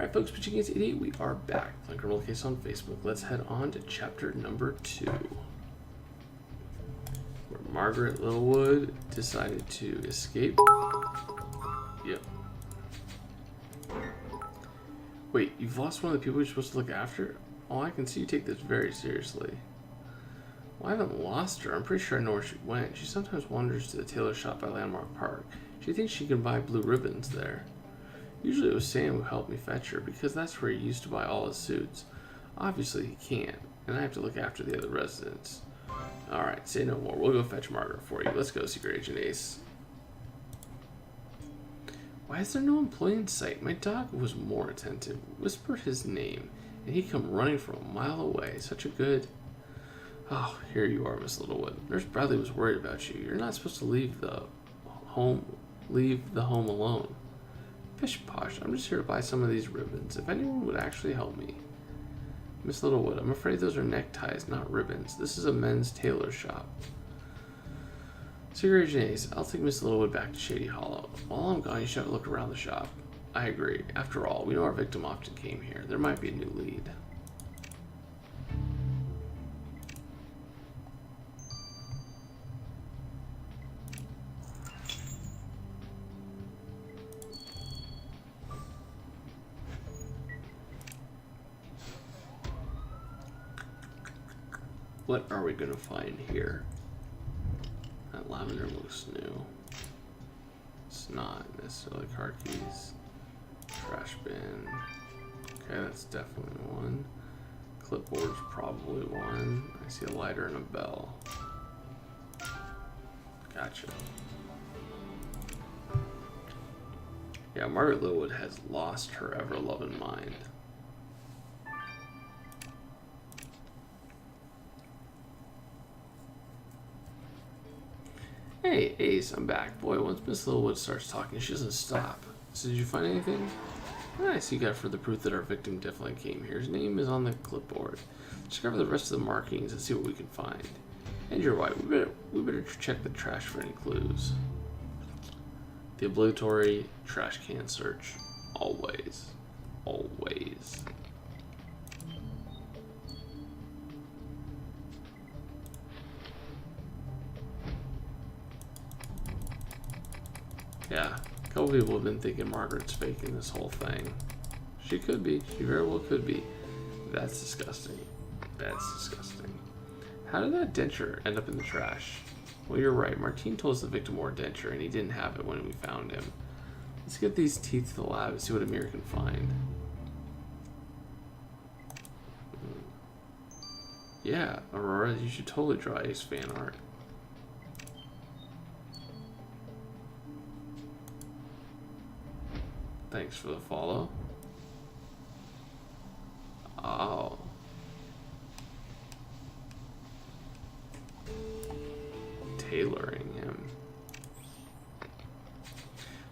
Alright folks, Pitching Against 88, we are back. Playing Criminal Case on Facebook. Let's head on to chapter number 2. Where Margaret Littlewood decided to escape. Yep. Wait, you've lost one of the people you're supposed to look after? Oh, I can see you take this very seriously. Well, I haven't lost her. I'm pretty sure I know where she went. She sometimes wanders to the tailor shop by Landmark Park. She thinks she can buy blue ribbons there. Usually it was Sam who helped me fetch her, because that's where he used to buy all his suits. Obviously he can't, and I have to look after the other residents. Alright, say no more. We'll go fetch Margaret for you. Let's go, Secret Agent Ace. Why is there no employee in sight? My dog was more attentive, whispered his name, and he'd come running from a mile away. Such a good... Oh, here you are, Miss Littlewood. Nurse Bradley was worried about you. You're not supposed to leave the home alone. Pish posh, I'm just here to buy some of these ribbons. If anyone would actually help me. Miss Littlewood, I'm afraid those are neckties, not ribbons. This is a men's tailor shop. Secret Agent Ace, I'll take Miss Littlewood back to Shady Hollow. While I'm gone, you should have a look around the shop. I agree. After all, we know our victim often came here. There might be a new lead. What are we going to find here? That lavender looks new. It's not necessarily car keys. Trash bin. Okay, that's definitely one. Clipboard's probably one. I see a lighter and a bell. Gotcha. Yeah, Margaret Littlewood has lost her ever-loving mind. Hey, Ace, I'm back. Boy, once Miss Littlewood starts talking, she doesn't stop. So did you find anything? Nice, you got further proof that our victim definitely came here. His name is on the clipboard. Let's cover the rest of the markings and see what we can find. And you're right, we better check the trash for any clues. The obligatory trash can search. Always. Always. Yeah, a couple people have been thinking Margaret's faking this whole thing. She could be. She very well could be. That's disgusting. That's disgusting. How did that denture end up in the trash? Well, you're right. Martine told us the victim wore a denture, and he didn't have it when we found him. Let's get these teeth to the lab and see what Amir can find. Yeah, Aurora, you should totally draw Ace fan art. Thanks for the follow. Oh. Tailoring him.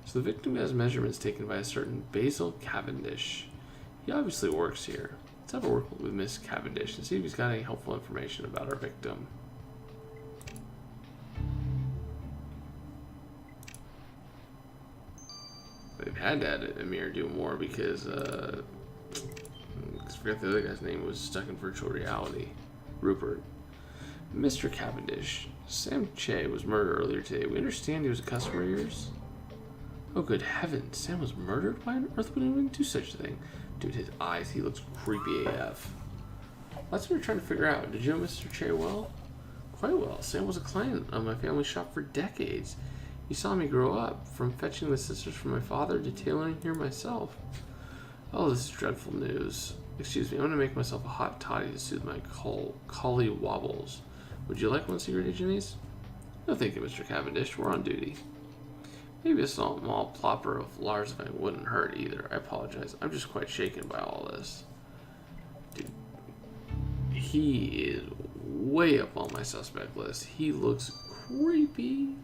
So the victim has measurements taken by a certain Basil Cavendish. He obviously works here. Let's have a word with Miss Cavendish and see if he's got any helpful information about our victim. They've had to add Amir do more because I forget the other guy's name was stuck in virtual reality. Rupert. Mr. Cavendish. Sam Che was murdered earlier today. We understand he was a customer of yours? Oh, good heavens. Sam was murdered? Why on earth would anyone do such a thing? Dude, his eyes, he looks creepy AF. That's what we're trying to figure out. Did you know Mr. Che well? Quite well. Sam was a client of my family shop for decades. He saw me grow up, from fetching the sisters from my father to tailoring here myself. Oh, this is dreadful news. Excuse me, I'm going to make myself a hot toddy to soothe my collie wobbles. Would you like one, Secret Agent Ace? No, thank you, Mr. Cavendish. We're on duty. Maybe a small plopper of Larsvang wouldn't hurt either. I apologize. I'm just quite shaken by all this. Dude, he is way up on my suspect list. He looks creepy.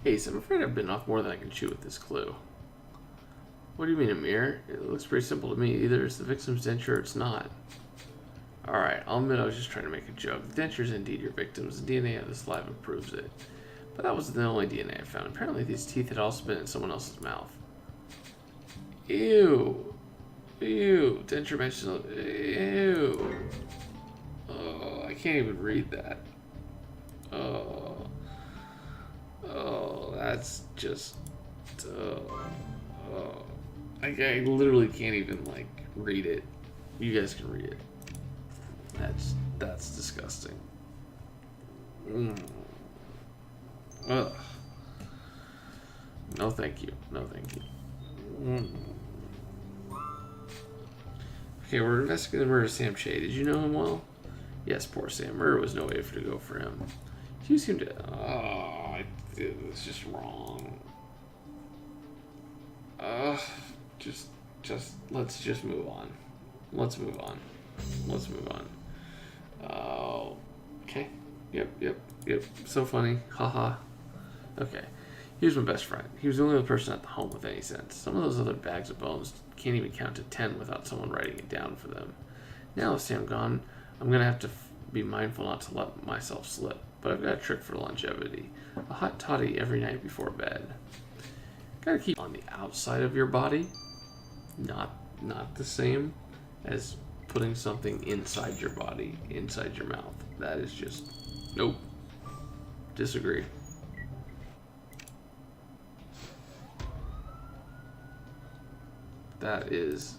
Ace, I'm afraid I've been off more than I can chew with this clue. What do you mean, Amir? It looks pretty simple to me. Either it's the victim's denture or it's not. Alright, I'll admit I was just trying to make a joke. The denture is indeed your victim's. The DNA of this lab proves it. But that wasn't the only DNA I found. Apparently these teeth had also been in someone else's mouth. Ew. Ew. Denture. Ew. Oh, I can't even read that. Oh. Oh, that's just... oh. I literally can't even, like, read it. You guys can read it. That's disgusting. Ugh. No thank you. No thank you. Okay, we're investigating the murder of Sam Che. Did you know him well? Yes, poor Sam. Murder was no way to go for him. You seem to... oh, it's just wrong. Let's just move on. Let's move on. Let's move on. Oh, okay. Yep. So funny. Haha. Okay. He was my best friend. He was the only other person at the home with any sense. Some of those other bags of bones can't even count to 10 without someone writing it down for them. Now with Sam gone, I'm going to have to be mindful not to let myself slip. But I've got a trick for longevity. A hot toddy every night before bed. Gotta keep on the outside of your body. Not the same as putting something inside your body, inside your mouth. That is just... nope. Disagree. That is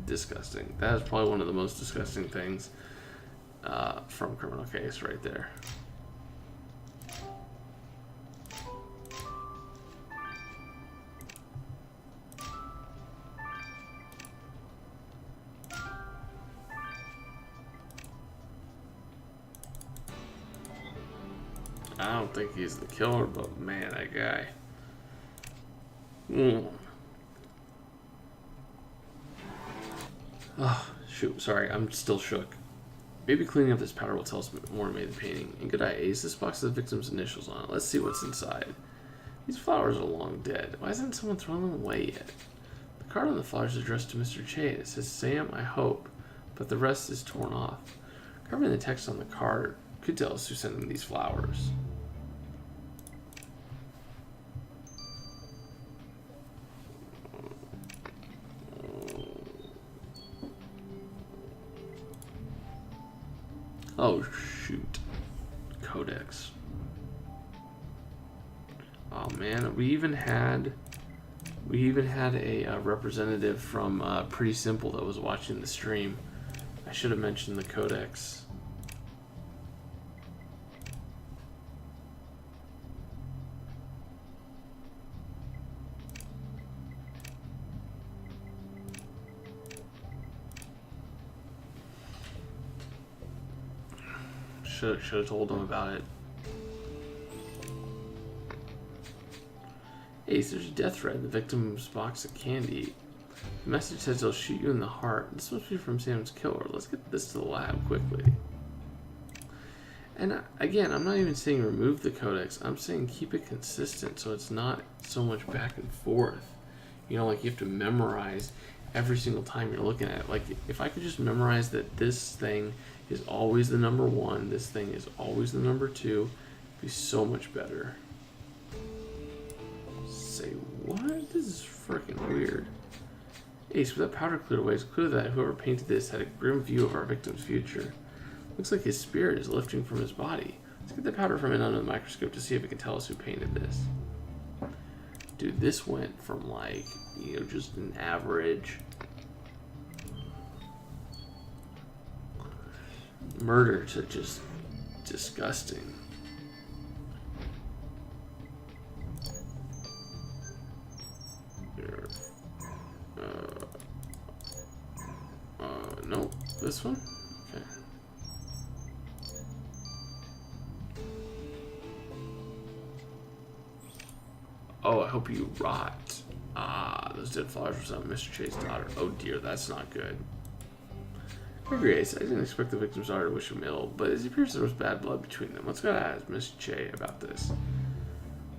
disgusting. That is probably one of the most disgusting things from Criminal Case right there. I don't think he's the killer, but man, that guy. Oh, shoot. Sorry, I'm still shook. Maybe cleaning up this powder will tell us more about the painting. And good eye, Ace. This box has the victim's initials on it. Let's see what's inside. These flowers are long dead. Why hasn't someone thrown them away yet? The card on the flowers is addressed to Mr. Che. It says, Sam, I hope, but the rest is torn off. Covering the text on the card could tell us who sent them these flowers. Oh shoot. Codex. Oh man, we even had a representative from Pretty Simple that was watching the stream. I should have mentioned the Codex. Should have told him about it. Ace, there's a death threat in the victim's box of candy. The message says they'll shoot you in the heart. This must be from Sam's killer. Let's get this to the lab quickly. And again, I'm not even saying remove the codex. I'm saying keep it consistent so it's not so much back and forth. You know, like you have to memorize every single time you're looking at it. Like if I could just memorize that this thing is always the number 1, this thing is always the number 2, it'd be so much better. Say what? This is freaking weird. Ace, with that powder cleared away, it's clear that whoever painted this had a grim view of our victim's future. Looks like his spirit is lifting from his body. Let's get the powder from it under the microscope to see if it can tell us who painted this. Dude, this went from like, you know, just an average murder to just disgusting. Nope, this one? Okay. Oh, I hope you rot. Ah, those dead flowers were some Mr. Che's daughter. Oh dear, that's not good. Gregory Ace, I didn't expect the victim's daughter to wish him ill, but it appears there was bad blood between them. Let's go ask Mr. Che about this.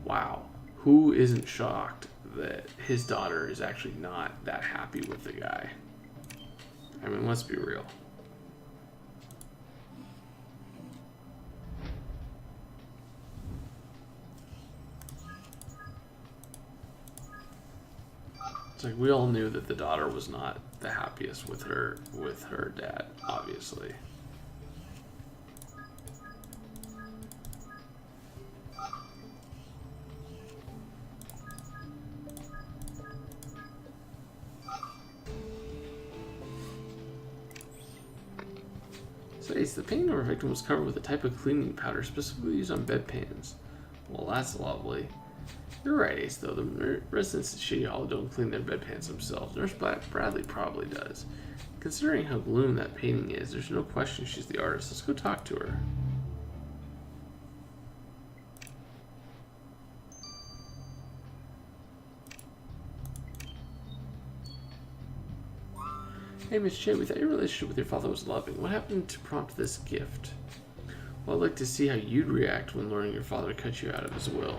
Wow. Who isn't shocked that his daughter is actually not that happy with the guy? I mean, let's be real. It's like we all knew that the daughter was not the happiest with her dad, obviously. So Ace, the painting of our victim was covered with a type of cleaning powder specifically used on bedpans. Well, that's lovely. You're right, Ace, though. The residents at Shady Hollow don't clean their bedpans themselves. Nurse Bradley probably does. Considering how gloom that painting is, there's no question she's the artist. Let's go talk to her. Hey, Miss Che, we thought your relationship with your father was loving. What happened to prompt this gift? Well, I'd like to see how you'd react when learning your father cut you out of his will.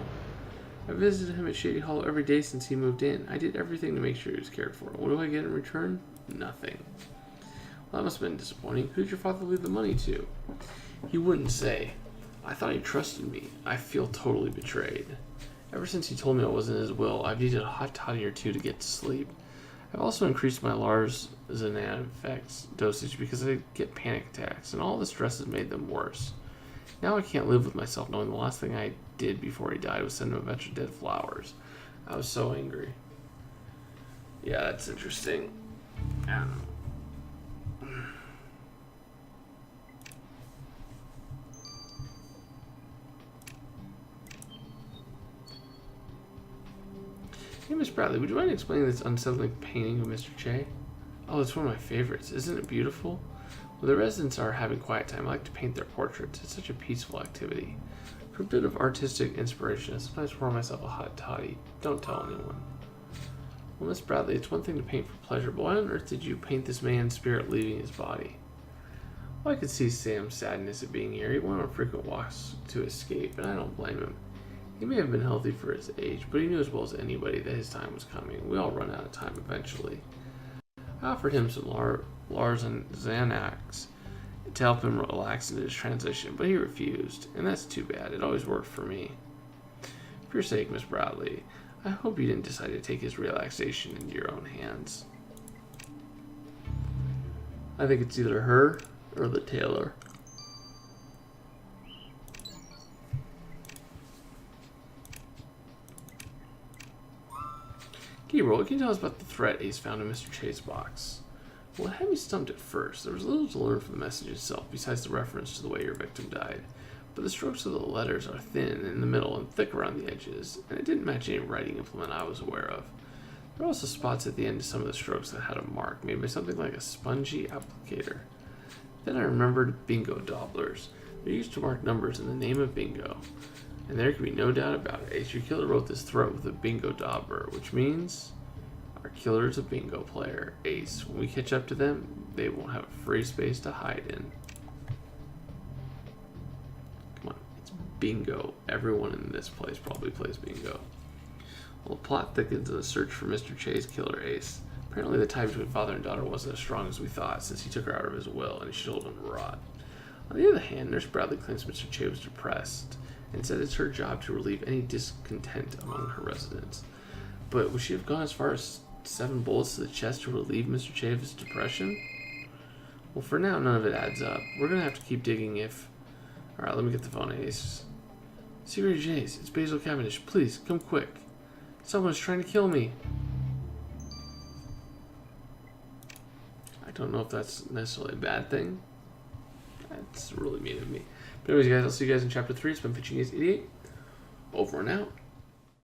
I visited him at Shady Hollow every day since he moved in. I did everything to make sure he was cared for. What do I get in return? Nothing. Well, that must have been disappointing. Who did your father leave the money to? He wouldn't say. I thought he trusted me. I feel totally betrayed. Ever since he told me I wasn't in his will, I've needed a hot toddy or two to get to sleep. I've also increased my Lars Xanax dosage because I get panic attacks, and all the stress has made them worse. Now I can't live with myself knowing the last thing I did before he died was send him a bunch of dead flowers. I was so angry. Yeah, that's interesting. I don't know. Hey, Miss Bradley, would you mind explaining this unsettling painting of Mr. Che? Oh, it's one of my favorites. Isn't it beautiful? When the residents are having quiet time, I like to paint their portraits. It's such a peaceful activity. For a bit of artistic inspiration, I sometimes pour myself a hot toddy. Don't tell anyone. Well, Miss Bradley, it's one thing to paint for pleasure, but why on earth did you paint this man's spirit leaving his body? Well, I could see Sam's sadness at being here. He went on frequent walks to escape, and I don't blame him. He may have been healthy for his age, but he knew as well as anybody that his time was coming. We all run out of time eventually. I offered him some Lars and Xanax to help him relax into his transition, but he refused, and that's too bad. It always worked for me. For your sake, Miss Bradley, I hope you didn't decide to take his relaxation into your own hands. I think it's either her or the tailor. Gabriel, what can you tell us about the threat Ace found in Mr. Che's box? Well, it had me stumped at first. There was little to learn from the message itself, besides the reference to the way your victim died. But the strokes of the letters are thin in the middle and thick around the edges, and it didn't match any writing implement I was aware of. There were also spots at the end of some of the strokes that had a mark made by something like a spongy applicator. Then I remembered bingo dobblers. They're used to mark numbers in the name of bingo. And there can be no doubt about it. Ace, your killer wrote this threat with a bingo dobbler, which means our killer is a bingo player. Ace, when we catch up to them, they won't have a free space to hide in. Come on, it's bingo. Everyone in this place probably plays bingo. Well, the plot thickens in the search for Mr. Che's killer, Ace. Apparently the tie between father and daughter wasn't as strong as we thought, since he took her out of his will and he showed him to rot. On the other hand, Nurse Bradley claims Mr. Che was depressed, and said it's her job to relieve any discontent among her residents. But would she have gone as far as 7 bullets to the chest to relieve Mr. Che of his depression? Well, for now, none of it adds up. We're going to have to keep digging if... Alright, let me get the phone, Ace. Secret Jays, it's Basil Cavendish. Please, come quick. Someone's trying to kill me. I don't know if that's necessarily a bad thing. That's really mean of me. But anyways, guys, I'll see you guys in Chapter 3. It's been Pitching Ace 88. Over and out.